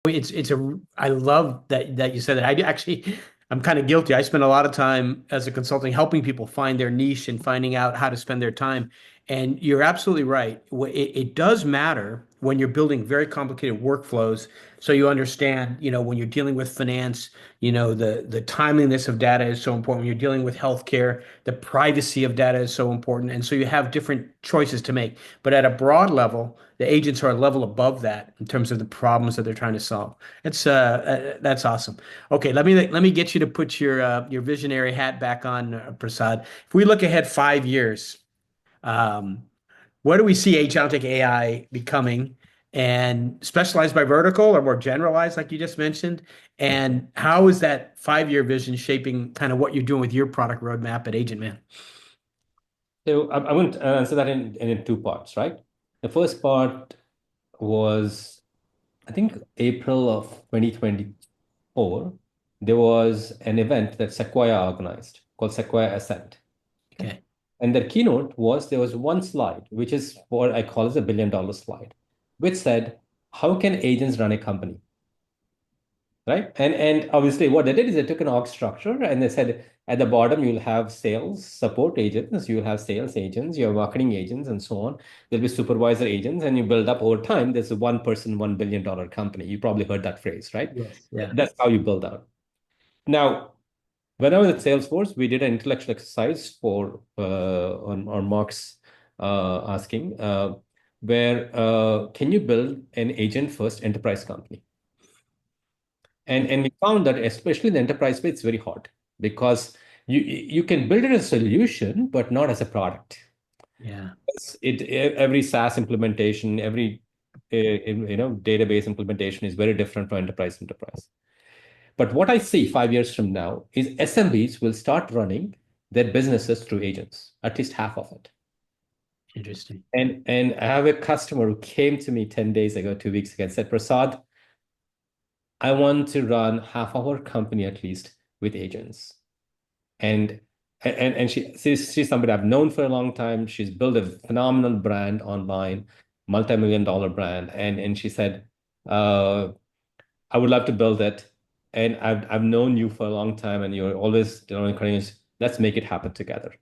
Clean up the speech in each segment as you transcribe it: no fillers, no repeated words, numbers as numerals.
I love that you said that. I'm kind of guilty. I spend a lot of time as a consulting helping people find their niche and finding out how to spend their time. And you're absolutely right. It does matter when you're building very complicated workflows. So you understand, when you're dealing with finance, the timeliness of data is so important. When you're dealing with healthcare, the privacy of data is so important. And so you have different choices to make. But at a broad level, the agents are a level above that in terms of the problems that they're trying to solve. That's awesome. Okay, let me get you to put your visionary hat back on, Prasad. If we look ahead 5 years, um, what do we see agentic AI becoming, and specialized by vertical or more generalized, like you just mentioned? And how is that 5 year vision shaping kind of what you're doing with your product roadmap at Agent Man? So I'm going to answer that in two parts, right? The first part was, I think, April of 2024. There was an event that Sequoia organized called Sequoia Ascent. Okay. And their keynote was there was one slide, which is what I call as a $1 billion slide, which said, how can agents run a company? Right? And obviously what they did is they took an org structure and they said at the bottom you'll have sales support agents, you'll have sales agents, you have marketing agents, and so on. There'll be supervisor agents, and you build up over time. There's a one person, $1 billion company. You probably heard that phrase, right? Yes. Yeah. That's how you build out. Now, when I was at Salesforce, we did an intellectual exercise for on Mark's asking, where can you build an agent first enterprise company? And we found that especially in the enterprise space, it's very hard because you can build it as a solution, but not as a product. Yeah. Every SaaS implementation, every database implementation is very different from enterprise to enterprise. But what I see 5 years from now is SMBs will start running their businesses through agents, at least half of it. Interesting. And I have a customer who came to me 10 days ago, 2 weeks ago, and said, Prasad, I want to run half of our company at least with agents. And she's somebody I've known for a long time. She's built a phenomenal brand online, multi-million-dollar brand. And she said, I would love to build it. And I've known you for a long time, and you're always encouraging us, let's make it happen together.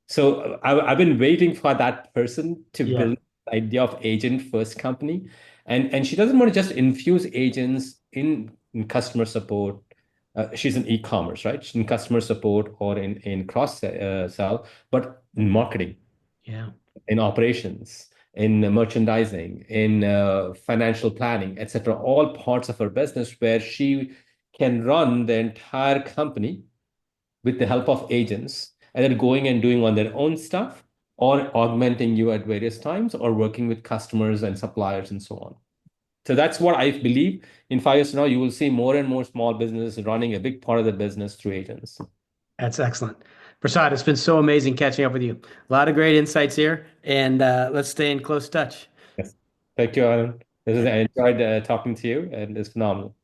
So I've been waiting for that person to Yeah. build the idea of agent first company. And she doesn't want to just infuse agents in customer support. She's in e-commerce, right? She's in customer support or in cross sell, but in marketing, Yeah. in operations, in merchandising, in financial planning, etc. All parts of her business where she can run the entire company with the help of agents, and then going and doing on their own stuff or augmenting you at various times or working with customers and suppliers and so on. So that's what I believe. In 5 years from now, you will see more and more small businesses running a big part of the business through agents. That's excellent. Prasad, it's been so amazing catching up with you. A lot of great insights here, and let's stay in close touch. Yes. Thank you, Alan. I enjoyed talking to you, and it's phenomenal.